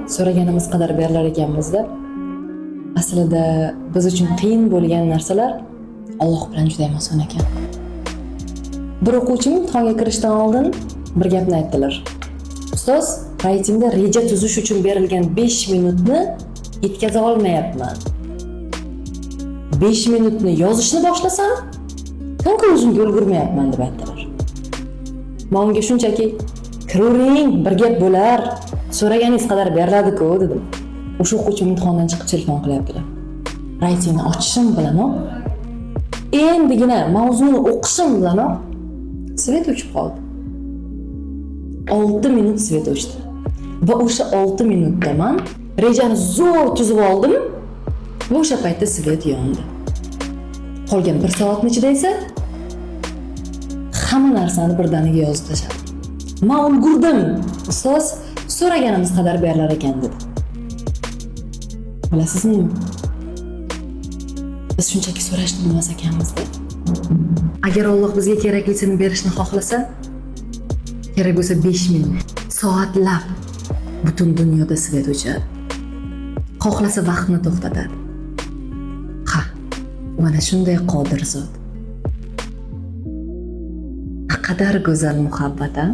so'raganimiz qadar berilar ekanmizda. Aslida biz uchun qiyin bo'lgan narsalar Alloh bilan juda ham oson ekan. Bir o'quvchim imtihonga kirishdan oldin bir gapni aytdilar. Ustoz, reytingda reja tuzish uchun berilgan 5 minutni yetkaza olmayapman. 5 minutni yozishni boshlasam, konkluziyaga ulgurmayapman deb aytdilar. Men unga shunchaki kiravering, bir gap bo'lar, so'raganingiz qadar beriladi-ku dedim. O'sha o'quvchim imtihondan chiqib telefon qilyaptilar. Reytingni ochishim bilanoq, endigina mavzuni o'qishim bilanoq svet o'chib qoldi. 6 minut svet o'chdi. Va o'sha 6 minutda men rejani zo'r tuzib oldim va o'sha paytda svet yondi. Qolgan 1 soatning ichida esa hamma narsani birdaniga yozib tashladim. Men ulgurdim. Ustoz, so'raganimiz qadar berilar ekan dedi. Bilasizmi? Biz shunchaki so'rashni bilmas ekanmiz-da. Agar Alloh bizga keraklisini berishni xohlasa, kerak bo'lsa 5 minut, soatlab butun dunyoda svet o'chadi. Xohlasa vaqtni to'xtatadi. Ha, mana shunday qodir zot. Naqadar go'zal muhabbat-a?